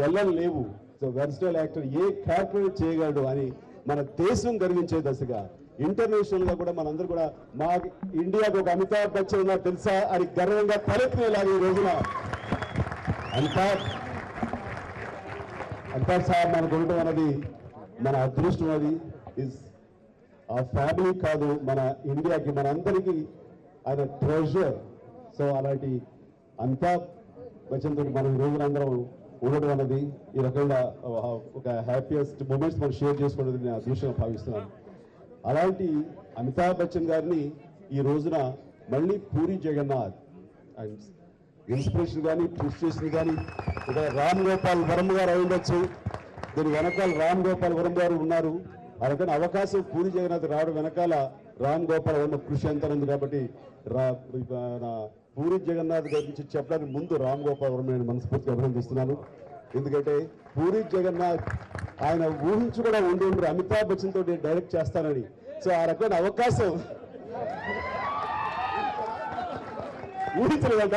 ఎల్లలు లేవు. So versatile actor ఏ character చేయగలడు అని మన దేశం గర్వించే దశగా ఇంటర్నేషనల్ గా కూడా మనందరూ కూడా మా ఇండియాకు ఒక అమితాబ్ బచ్చన్ ఉన్నారు తెలుసా అని గర్వంగా తలెత్తినేలాగా ఈ రోజున అంతా సార్ మనకు ఉండటం అన్నది మన అదృష్టం. అది ఇస్ ఆ ఫ్యామిలీ కాదు, మన ఇండియాకి మనందరికీ ఆయన ట్రెజర్. సో అలాంటి అమితాబ్ బచ్చన్ తోటి మనం ఈ రోజున అందరం ఉండడం అన్నది ఈ రకంగా ఒక హ్యాపీయెస్ట్ మూమెంట్స్ మనం షేర్ చేసుకోవడం నేను అదృష్టంగా భావిస్తున్నాను. అలాంటి అమితాబ్ బచ్చన్ గారిని ఈ రోజున మళ్ళీ పూరి జగన్నాథ్ అండ్ ఇన్స్పిరేషన్ కానీ పుష్ చేసింది కానీ ఒక రామ్ గోపాల్ వర్మ గారు అయి ఉండొచ్చు, దీని వెనకాల రామ్ గోపాల్ వర్మ గారు ఉన్నారు. అలాగని అవకాశం పూరి జగన్నాథ్ రావడం వెనకాల రామ్ గోపాల్ వర్మ కృషి ఎంత ఉంది. కాబట్టి పూరి జగన్నాథ్ గారి నుంచి చెప్పడానికి ముందు రామ్ గోపాల్ వర్మ నేను మనస్ఫూర్తిగా అభినందిస్తున్నాను. ఎందుకంటే పూరి జగన్నాథ్ ఆయన ఊహించి కూడా ఉండి అమితాబ్ బచ్చన్ తోటి డైరెక్ట్ చేస్తానని. సో ఆ రకమైన అవకాశం ఊహించలేదంట.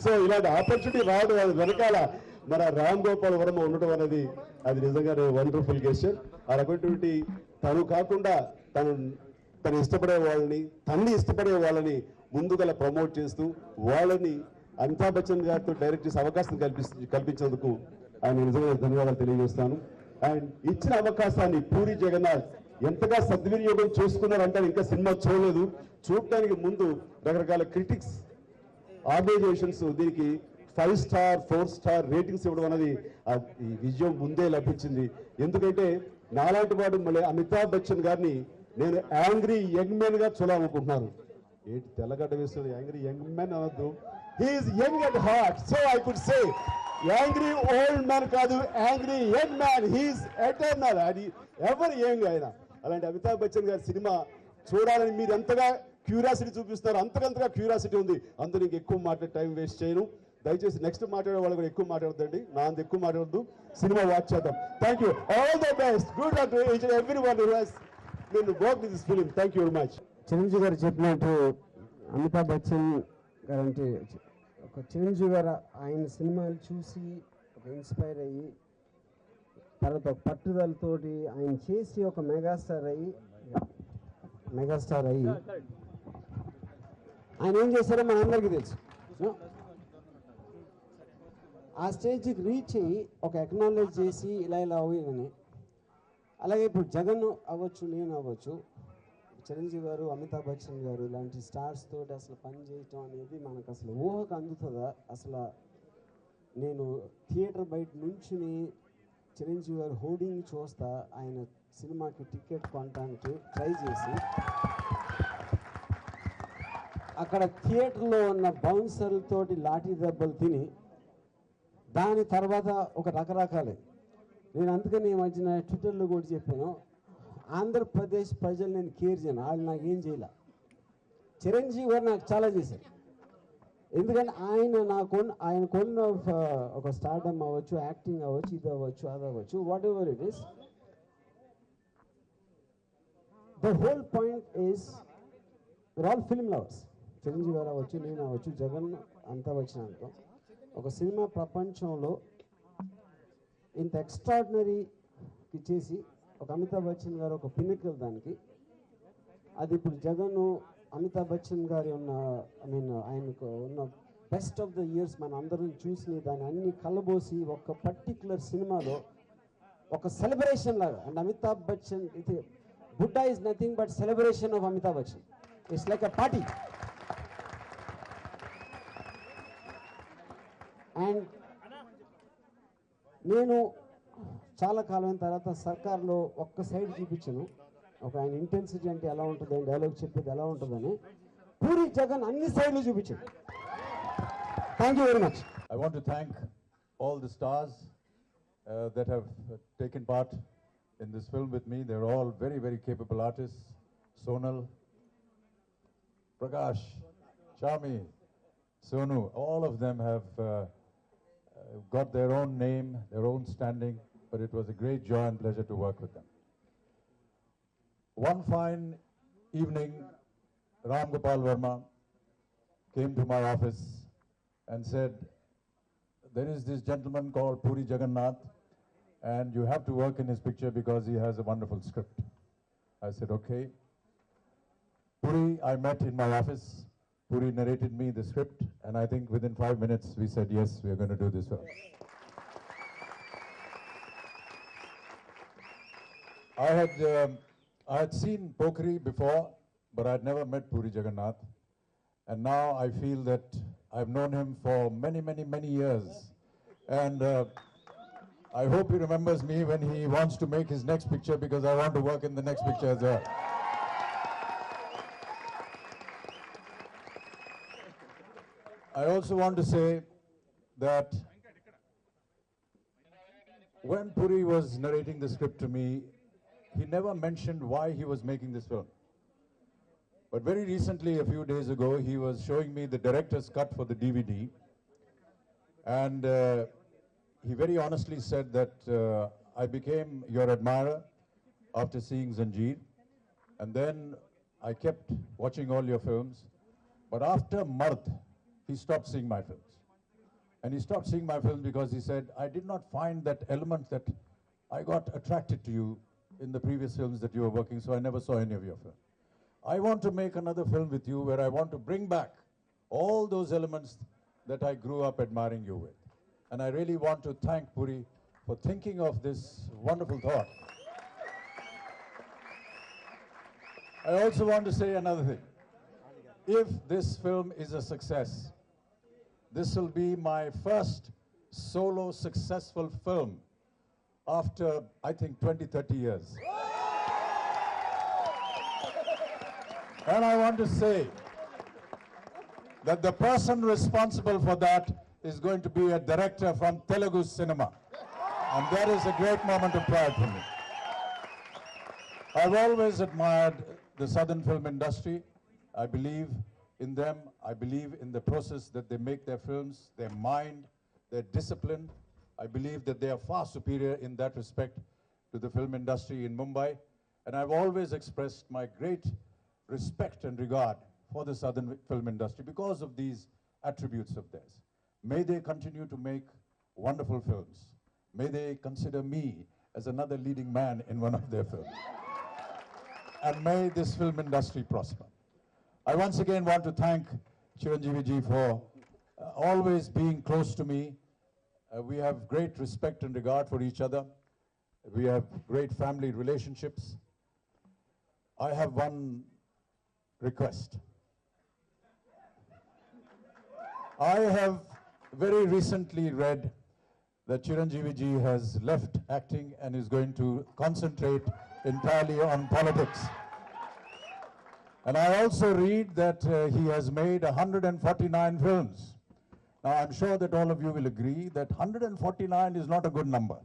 సో ఇలాంటి ఆపర్చునిటీ రావడం అది వెనకాల మన రామ్ గోపాల్ వర్మ ఉండటం అనేది అది నిజంగానే వండర్ఫుల్ గెస్చర్. ఆ రకమైనటువంటి తను కాకుండా తను ఇష్టపడే వాళ్ళని, తన్ని ఇష్టపడే వాళ్ళని ముందుగా ప్రమోట్ చేస్తూ వాళ్ళని అమితాబ్ బచ్చన్ గారితో డైరెక్ట్ చేసే అవకాశం కల్పించేందుకు ఆయన నిజంగా ధన్యవాదాలు తెలియజేస్తాను. అండ్ ఇచ్చిన అవకాశాన్ని పూరి జగన్నాథ్ ఎంతగా సద్వినియోగం చేసుకున్నారంటే ఇంకా సినిమా చూడలేదు. చూడటానికి ముందు రకరకాల క్రిటిక్స్ ఆర్గనైజేషన్స్ దీనికి 5 స్టార్ 4 స్టార్ రేటింగ్స్ ఇవ్వడం అనేది ఈ విజయం ముందే లభించింది. ఎందుకంటే నాలాంటి వాడు మళ్ళీ అమితాబ్ బచ్చన్ గారిని నేను యాంగ్రీ యంగ్ మ్యాన్ గా చూడాలనుకుంటున్నాను. ఏంటి తెల్లగడ్డ వేస్తుంది యాంగ్రీ యంగ్ మ్యాన్ అనొద్దు, he's young at heart. So I could say angry old man కాదు, angry young man, he's eternal, అది ఎవరు యంగ్ ఆయన. అలాంటి అమితాబ్ బచ్చన్ గారి సినిమా చూడాలని మీరు ఎంతగా క్యూరియాసిటీ చూపిస్తున్నారు, అంతకంతగా క్యూరియాసిటీ ఉంది. అందులో ఇంక ఎక్కువ మాట్లాడే టైం వేస్ట్ చేయను. దయచేసి నెక్స్ట్ మాట్లాడే వాళ్ళు కూడా ఎక్కువ మాట్లాడద్దండి, నా అంత ఎక్కువ మాట్లాడద్దు, సినిమా వాచ్ చేద్దాం. Thank you, all the best, good luck to each and everyone who has been worked in this film. Thank you very much. Chiranjeevi garu చెప్పినట్టు అమితాబ్ బచ్చన్ గారు అంటే ఒక చిరంజీవి గారు ఆయన సినిమాలు చూసి ఒక ఇన్స్పైర్ అయ్యి తర్వాత ఒక పట్టుదలతోటి ఆయన చేసి ఒక మెగాస్టార్ అయ్యి ఆయన ఏం చేశారో మనందరికీ తెలుసు. ఆ స్టేజ్కి రీచ్ అయ్యి ఒక ఎక్నాలెడ్జ్ చేసి ఇలా అవ్వని. అలాగే ఇప్పుడు జగన్ అవ్వచ్చు, నేను అవ్వచ్చు, చిరంజీవి గారు, అమితాబ్ బచ్చన్ గారు ఇలాంటి స్టార్స్ తోటి అసలు పని చేయటం అనేది మనకు అసలు ఊహకు అందుతుందా? అసలు నేను థియేటర్ బయట నుంచుని చిరంజీవి గారు హోర్డింగ్ చూస్తా ఆయన సినిమాకి టికెట్ కొనడానికి ట్రై చేసి అక్కడ థియేటర్లో ఉన్న బౌన్సర్లతోటి లాఠీ దెబ్బలు తిని దాని తర్వాత ఒక రకరకాలే. నేను అందుకని ఈ మధ్యన ట్విట్టర్లో కూడా చెప్పాను, ఆంధ్రప్రదేశ్ ప్రజలు నేను కేర్ చేయను, వాళ్ళు నాకు ఏం చేయాల. చిరంజీవి గారు నాకు చాలా చేశారు. ఎందుకంటే ఆయన కొన్న ఒక స్టార్డమ్ అవ్వచ్చు, యాక్టింగ్ అవ్వచ్చు, ఇది అవ్వచ్చు, అది అవ్వచ్చు, whatever it is, the whole point is we are all film lovers. Chiranjeevi garu అవ్వచ్చు, నేను అవ్వచ్చు, జగన్ అంతా వచ్చినంత ఒక సినిమా ప్రపంచంలో ఇంత ఎక్స్ట్రాడినరీకి చేసి ఒక అమితాబ్ బచ్చన్ గారు ఒక పిన్నకల్ దానికి. అది ఇప్పుడు జగన్ అమితాబ్ బచ్చన్ గారి ఆయనకు ఉన్న బెస్ట్ ఆఫ్ ద ఇయర్స్ మన అందరం చూసి దాన్ని అన్ని కలబోసి ఒక పర్టిక్యులర్ సినిమాలో ఒక సెలబ్రేషన్ లాగా. అండ్ అమితాబ్ బచ్చన్ ఇది Budda is nothing but celebration of Amitabh Bachchan. It's like a party. And నేను చాలా కాలం తర్వాత సర్కార్లో ఒక్క సైడ్ చూపించాను, ఒక ఆయన ఇంటెన్సిటీ అంటే ఎలా ఉంటుంది, ఆయన డైలాగ్ చెప్పేది ఎలా ఉంటుందని. పూరి జగన్ అన్ని సైడ్లు చూపించాడు. Thank you very much. I want to thank all the stars that have taken part in this film with me. They're all very, very capable artists. Sonal, Prakash, Chami, Sonu, all of them have got their own name, their own standing, but it was a great joy and pleasure to work with them. One fine evening, Ram Gopal Verma came to my office and said, there is this gentleman called Puri Jagannath, and you have to work in his picture because he has a wonderful script. I said, okay. Puri, I met in my office. Puri narrated me the script, and I think within 5 minutes we said, yes, we are going to do this film. I had seen Pokhri before, but I had never met Puri Jagannath. And now I feel that I've known him for many, many, many years. And I hope he remembers me when he wants to make his next picture, because I want to work in the next picture as well. I also want to say that when Puri was narrating the script to me, he never mentioned why he was making this film. But very recently, a few days ago, he was showing me the director's cut for the DVD. And he very honestly said that I became your admirer after seeing Zanjeer. And then I kept watching all your films. But after Mard, he stopped seeing my films. And he stopped seeing my films because he said, I did not find that element that I got attracted to you in the previous films that you were working, so I never saw any of your films. I want to make another film with you where I want to bring back all those elements that I grew up admiring you with. And I really want to thank Puri for thinking of this wonderful thought. I also want to say another thing. If this film is a success, this will be my first solo successful film after, I think, 20, 30 years. And I want to say that the person responsible for that is going to be a director from Telugu cinema. And that is a great moment of pride for me. I've always admired the southern film industry. I believe in them. I believe in the process that they make their films, their mind, their discipline. I believe that they are far superior in that respect to the film industry in Mumbai. And I've always expressed my great respect and regard for the southern film industry because of these attributes of theirs. May they continue to make wonderful films. May they consider me as another leading man in one of their films. And may this film industry prosper. I once again want to thank Chiranjeevi ji for always being close to me. We have great respect and regard for each other. We have great family relationships. I have one request. I have very recently read that Chiranjeevi ji has left acting and is going to concentrate entirely on politics. And I also read that he has made 149 films. Now, I'm sure that all of you will agree that 149 is not a good number.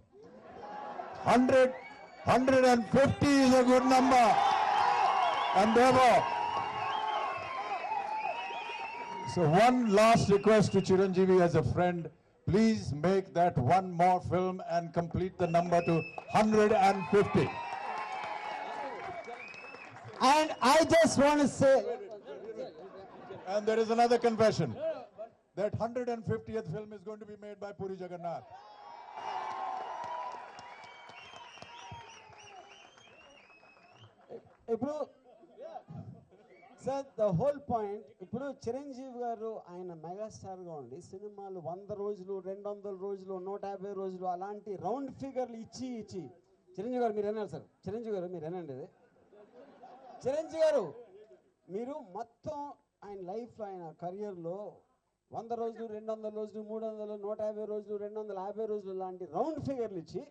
150 is a good number. And therefore, so one last request to Chiranjeevi as a friend, please make that one more film and complete the number to 150. And I just want to say, And there is another confession. That 150th film is going to be made by Puri Jagannath. ఇప్పుడు sir the whole point, ఇప్పుడు చిరంజీవి గారు ఆయన మెగాస్టార్గా ఉండి సినిమాలు 100 రోజులు 200 రోజులు 150 రోజులు అలాంటి రౌండ్ ఫిగర్లు ఇచ్చి చిరంజీవి గారు మీరు అన్నారు సార్, చిరంజీవి గారు మీరు అనండి ఇది, చిరంజీవి గారు మీరు మొత్తం ఆయన లైఫ్లో ఆయన కెరియర్లో 100 రోజులు 200 రోజులు 300 150 రోజులు 250 రోజులు లాంటి రౌండ్ ఫిగర్లు ఇచ్చి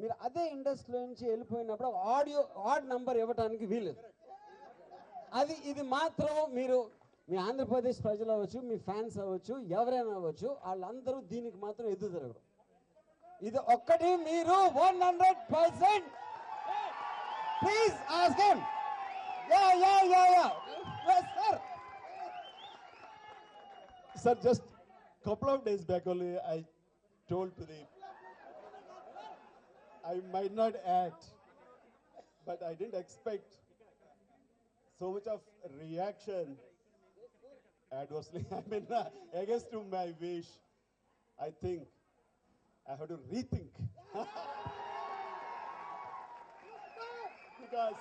మీరు అదే ఇండస్ట్రీలో నుంచి వెళ్ళిపోయినప్పుడు ఆడ్ నంబర్ ఇవ్వడానికి వీలేదు. ఇది మాత్రం మీరు మీ ఆంధ్రప్రదేశ్ ప్రజలు అవ్వచ్చు, మీ ఫ్యాన్స్ అవ్వచ్చు, ఎవరైనా అవ్వచ్చు, వాళ్ళందరూ దీనికి మాత్రం ఎదురు తిరగరు. ఇది ఒక్కటి మీరు 100% please ask him. Yeah sir. Sir, just couple of days back only I told to I might not act, but I didn't expect so much of reaction adversely. I mean, against to my wish. I think I have to rethink. Because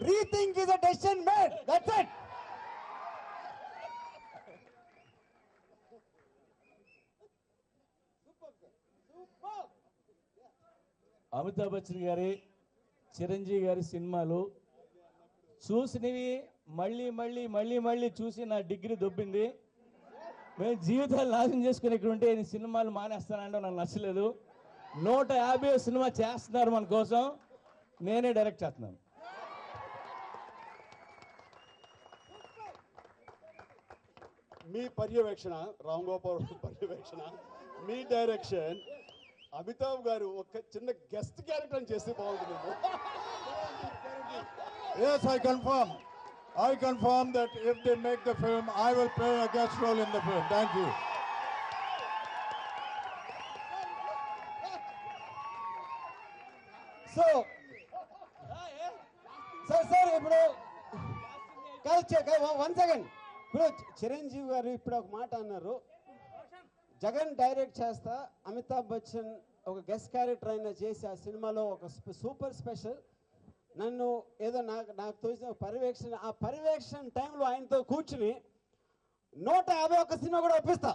Rethink is a decision made. That's it. Amitabh Bachchan గారి చిరంజీవి గారి సినిమాలు చూసినవి మళ్ళీ మళ్ళీ మళ్ళీ మళ్ళీ చూసి నా డిగ్రీ దొబ్బింది. మేము జీవితాలు నాశనం చేసుకుని ఇక్కడ ఉంటే ఈ సినిమాలు మానేస్తానంటే నాకు నచ్చలేదు. 150 సినిమా చేస్తున్నారు మన కోసం, నేనే డైరెక్ట్ చేస్తున్నాను. మీ పర్యవేక్షణ, రామ్ గోపాల్ పర్యవేక్షణ, మీ డైరెక్షన్, అమితాబ్ గారు ఒక చిన్న గెస్ట్ క్యారెక్టర్ అని చేస్తే బాగుంటుంది. Yes, I confirm that if they make the film, I will play a guest role in the film. Thank you. So sir ఇప్పుడు వన్ సెకండ్. ఇప్పుడు చిరంజీవి గారు ఇప్పుడు ఒక మాట అన్నారు, జగన్ డైరెక్ట్ చేస్తా, అమితాబ్ బచ్చన్ ఒక గెస్ట్ క్యారెక్టర్ అయినా చేసి ఆ సినిమాలో ఒక సూపర్ స్పెషల్, నన్ను ఏదో నాకు తోచిన పర్యవేక్షణ, ఆ పర్యవేక్షణ టైంలో ఆయనతో కూర్చుని 151 సినిమా కూడా ఒప్పిస్తా.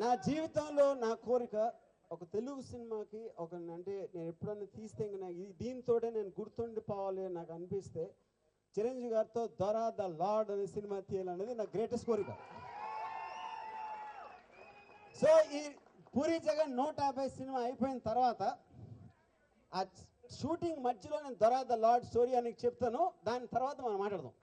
నా జీవితంలో నా కోరిక ఒక తెలుగు సినిమాకి అంటే నేను ఎప్పుడన్నా తీస్తే దీంతోటే నేను గుర్తుండిపోవాలి అని నాకు అనిపిస్తే చిరంజీవి గారితో దొర ద లార్డ్ అనే సినిమా తీయాలనేది నా గ్రేటెస్ట్ కోరిక. సో ఈ పూరి జగన్ 150 సినిమా అయిపోయిన తర్వాత ఆ షూటింగ్ మధ్యలో నేను దొర ద లార్డ్ స్టోరీ అని చెప్తాను, దాని తర్వాత మనం మాట్లాడదాం.